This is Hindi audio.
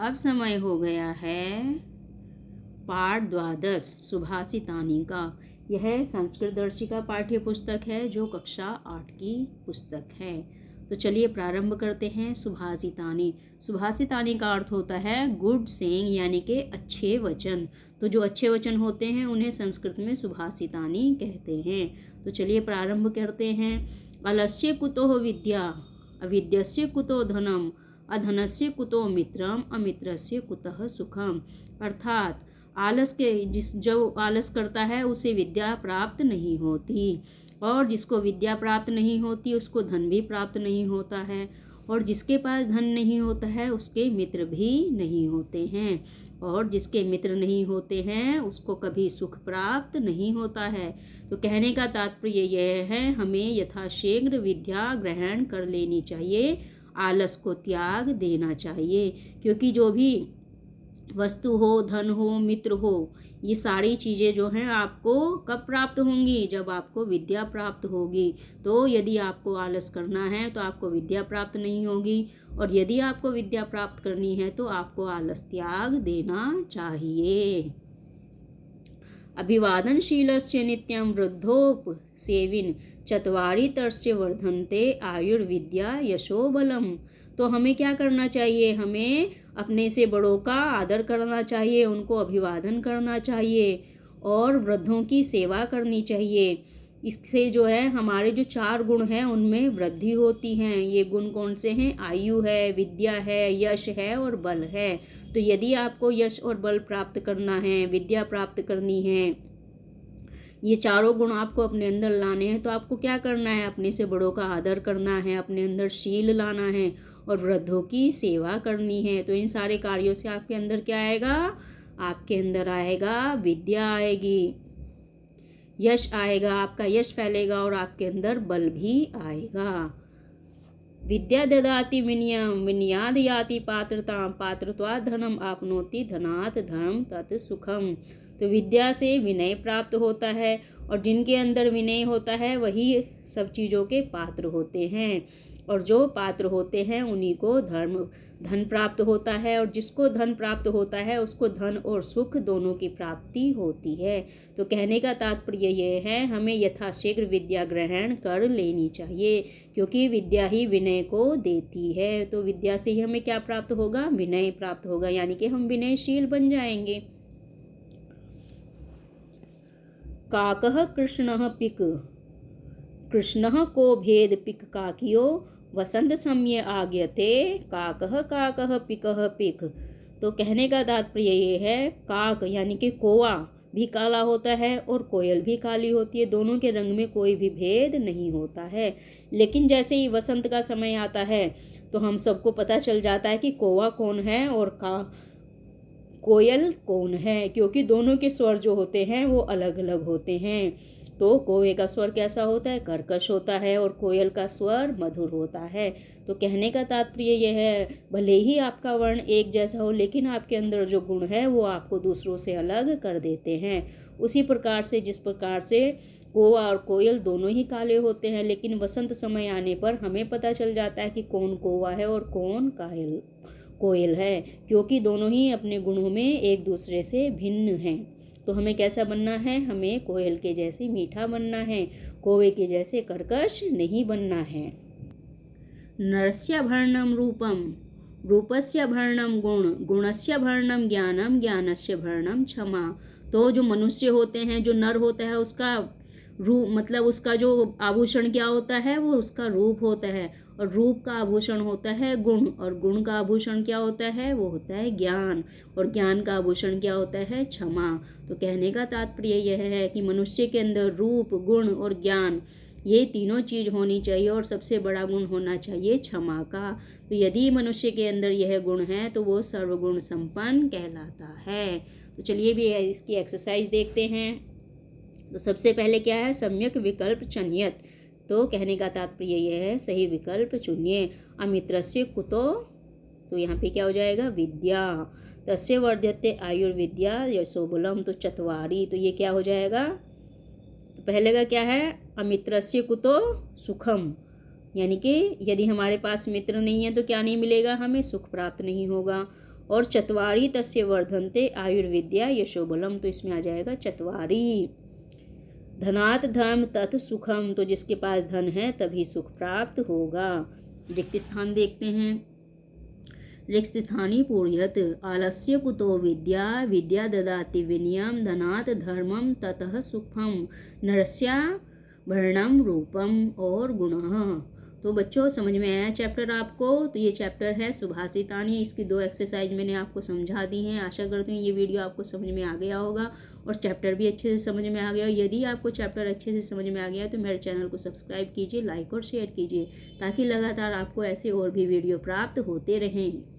अब समय हो गया है पाठ 12 सुभाषितानी का। यह संस्कृत दर्शिका पाठ्य पुस्तक है जो कक्षा 8 की पुस्तक है। तो चलिए प्रारंभ करते हैं। सुभाषितानी, सुभाषितानी का अर्थ होता है गुड सेइंग, यानी कि अच्छे वचन। तो जो अच्छे वचन होते हैं उन्हें संस्कृत में सुभाषितानी कहते हैं। तो चलिए प्रारंभ करते हैं। अलस्य कुतो विद्या, अविद्यस्य कुतो धनम, अधनस्य कुतो मित्रम, अमित्रस्य कुतः सुखम। अर्थात आलस के जो आलस करता है उसे विद्या प्राप्त नहीं होती, और जिसको विद्या प्राप्त नहीं होती उसको धन भी प्राप्त नहीं होता है, और जिसके पास धन नहीं होता है उसके मित्र भी नहीं होते हैं, और जिसके मित्र नहीं होते हैं उसको कभी सुख प्राप्त नहीं होता है। तो कहने का तात्पर्य यह है, हमें यथाशीघ्र विद्या ग्रहण कर लेनी चाहिए, आलस को त्याग देना चाहिए, क्योंकि जो भी वस्तु हो, धन हो, मित्र हो, ये सारी चीज़ें जो हैं आपको कब प्राप्त होंगी? जब आपको विद्या प्राप्त होगी। तो यदि आपको आलस करना है तो आपको विद्या प्राप्त नहीं होगी, और यदि आपको विद्या प्राप्त करनी है तो आपको आलस त्याग देना चाहिए। अभिवादनशीलस्य नित्यं वृद्धोपसेविन् चत्वारितरस्य वर्धन्ते आयुर्विद्या यशोबलम। तो हमें क्या करना चाहिए? हमें अपने से बड़ों का आदर करना चाहिए, उनको अभिवादन करना चाहिए, और वृद्धों की सेवा करनी चाहिए। इससे जो है हमारे जो 4 गुण हैं उनमें वृद्धि होती हैं। ये गुण कौन से हैं? आयु है, विद्या है, यश है और बल है। तो यदि आपको यश और बल प्राप्त करना है, विद्या प्राप्त करनी है, ये चारों गुण आपको अपने अंदर लाने हैं, तो आपको क्या करना है? अपने से बड़ों का आदर करना है, अपने अंदर शील लाना है, और वृद्धों की सेवा करनी है। तो इन सारे कार्यों से आपके अंदर क्या आएगा? आपके अंदर आएगा विद्या आएगी, यश आएगा, आपका यश फैलेगा, और आपके अंदर बल भी आएगा। विद्या ददाति विनयम, विनयाद याति पात्रता, पात्रत्वात् धनम आपनोति, धनात् धर्म तत् सुखम। तो विद्या से विनय प्राप्त होता है, और जिनके अंदर विनय होता है वही सब चीज़ों के पात्र होते हैं, और जो पात्र होते हैं उन्हीं को धन प्राप्त होता है, और जिसको धन प्राप्त होता है उसको धन और सुख दोनों की प्राप्ति होती है। तो कहने का तात्पर्य यह है, हमें यथाशीघ्र विद्या ग्रहण कर लेनी चाहिए, क्योंकि विद्या ही विनय को देती है। तो विद्या से ही हमें क्या प्राप्त होगा? विनय प्राप्त होगा, यानी कि हम विनयशील बन जाएंगे। काकः कृष्णः पिक, कृष्णः को भेद पिक काकियो, वसंत समय आज्ञते, काकः काकः पिकः पिक। तो कहने का तात्पर्य ये है, काक यानी कि कौवा भी काला होता है और कोयल भी काली होती है, दोनों के रंग में कोई भी भेद नहीं होता है। लेकिन जैसे ही वसंत का समय आता है तो हम सबको पता चल जाता है कि कौवा कौन है और कोयल कौन है, क्योंकि दोनों के स्वर जो होते हैं वो अलग अलग होते हैं। तो कौवे का स्वर कैसा होता है? कर्कश होता है, और कोयल का स्वर मधुर होता है। तो कहने का तात्पर्य यह है, भले ही आपका वर्ण एक जैसा हो, लेकिन आपके अंदर जो गुण है वो आपको दूसरों से अलग कर देते हैं। उसी प्रकार से जिस प्रकार से कौवा और कोयल दोनों ही काले होते हैं, लेकिन वसंत समय आने पर हमें पता चल जाता है कि कौन कौवा है और कौन कोयल है, क्योंकि दोनों ही अपने गुणों में एक दूसरे से भिन्न हैं। तो हमें कैसा बनना है? हमें कोयल के जैसे मीठा बनना है, कौवे के जैसे कर्कश नहीं बनना है। नरस्य भरणम रूपम, रूपस्य भरणम गुण, गुणस्य भरणम ज्ञानम, ज्ञानस्य भरणम क्षमा। तो जो मनुष्य होते हैं, जो नर होता है, उसका रूप मतलब उसका जो आभूषण क्या होता है? वो उसका रूप होता है, और रूप का आभूषण होता है गुण, और गुण का आभूषण क्या होता है? वो होता है ज्ञान, और ज्ञान का आभूषण क्या होता है? क्षमा। तो कहने का तात्पर्य यह है कि मनुष्य के अंदर रूप, गुण और ज्ञान, ये तीनों चीज़ होनी चाहिए, और सबसे बड़ा गुण होना चाहिए क्षमा का। तो यदि मनुष्य के अंदर यह गुण है तो वो सर्वगुण संपन्न कहलाता है। तो चलिए भी इसकी एक्सरसाइज देखते हैं। तो सबसे पहले क्या है? सम्यक विकल्प चुनियत। तो कहने का तात्पर्य यह है, सही विकल्प चुनिए। अमित्रस्य कुतो, तो यहाँ पे क्या हो जाएगा? विद्या। तस्य वर्ध्यते आयुर्विद्या यशोबलम, तो चत्वारी, तो ये क्या हो जाएगा? तो पहले का क्या है? अमित्रस्य कुतो सुखम, यानी कि यदि हमारे पास मित्र नहीं है तो क्या नहीं मिलेगा? हमें सुख प्राप्त नहीं होगा। और चत्वारी तस्य वर्धन्ते आयुर्विद्या यशोबलम, तो इसमें आ जाएगा चत्वारी। धनात् धर्म तत् सुखम, तो जिसके पास धन है तभी सुख प्राप्त होगा। रिक्त स्थान देखते हैं। रिक्त स्थानी पूर्यत आलस्य कुतो विद्या, विद्या ददाति विनयम, धनात् धर्मम ततः सुखम, नरस्या वर्णम रूपम और गुणः। तो बच्चों समझ में आया चैप्टर आपको? तो ये चैप्टर है सुभाषितानी। इसकी 2 एक्सरसाइज मैंने आपको समझा दी हैं। आशा करती हूँ ये वीडियो आपको समझ में आ गया होगा और चैप्टर भी अच्छे से समझ में आ गया। यदि आपको चैप्टर अच्छे से समझ में आ गया तो मेरे चैनल को सब्सक्राइब कीजिए, लाइक और शेयर कीजिए, ताकि लगातार आपको ऐसे और भी वीडियो प्राप्त होते रहें।